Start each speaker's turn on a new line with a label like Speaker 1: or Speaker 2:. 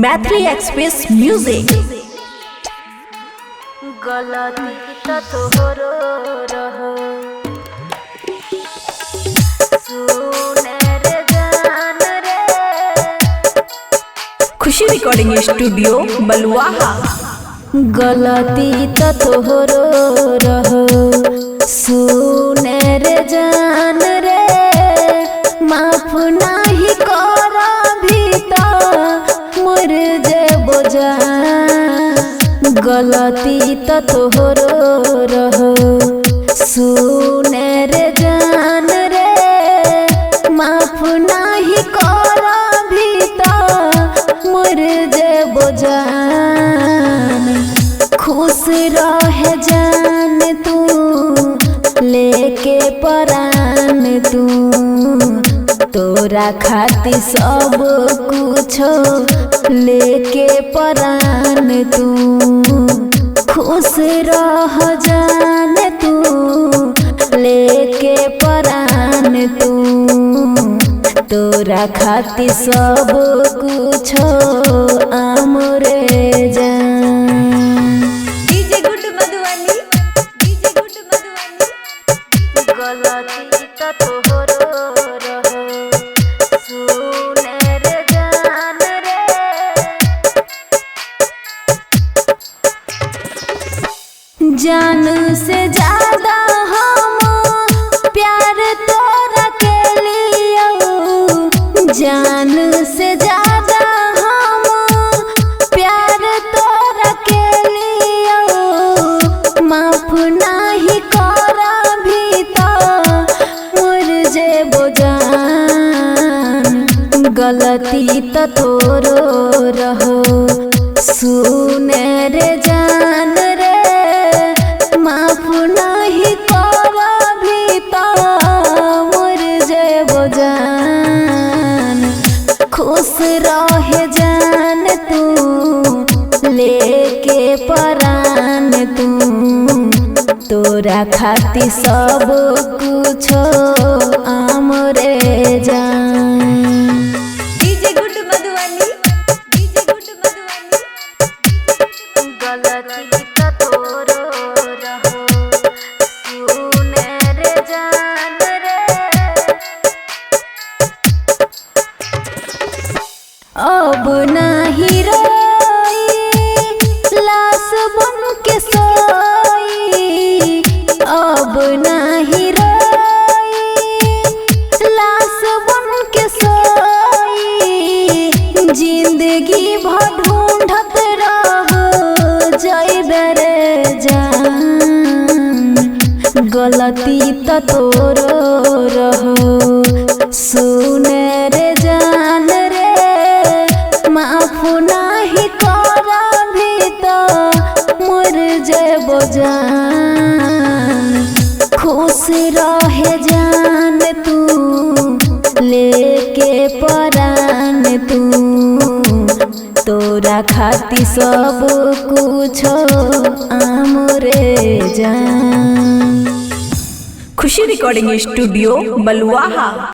Speaker 1: Maithili express music.
Speaker 2: गलती त तोहरो रहो सुने रे जान रे।
Speaker 1: खुशी रिकॉर्डिंग स्टूडियो बलुआहा।
Speaker 2: गलती त तोहरो रहो सुने रे जान रे। माफ नाही कर भी तो मर जेबो जान। गलती त तोहरो रहो सुने रे जान रे। माफ नाही कर भी तो मर जेबो जान। खुश रहे जान तू लेके परान तू। तोरा खातिर सब कुछो लेके परान तू। खुश रह जान तू लेके परान तू। तोरा खातिर सब कुछो आमरे जान।
Speaker 3: DJ good Madhubani, DJ good Madhubani.
Speaker 2: गलती त तोहरो रहो सुने रे जान रे। जान से ज्यादा हम प्यार तोरा के लियो। जान से ज्यादा हम प्यार तोरा के लियो। माफ नाही कर भी तो मर जेबो जान। गलती त तोरो रहो सुने रे जान रे। माफ नाही कर भी तो मर जेबो जान। खुश रहे जान तू लेके परान तू। तोरा खातिर सब कुछो आमरे जान।
Speaker 3: DJ good Madhubani, DJ good Madhubani.
Speaker 2: गलती त तोरो रहो सुने रे जान रे। अब नाही रोई लाश बन के सोई। अब नाही रोई लाश बन के सोई। जिंदगी भर ढूंढत रहो जइबे रे जान। गलती त तोरो रहो सुने रे जान रे। माफ नाही कर भी तो मर जेबो जान। खुश रहे जान तू लेके परान तू। तोरा खातिर सब कुछो आमरे जान।
Speaker 1: खुशी रिकॉर्डिंग स्टूडियो बलुआहा।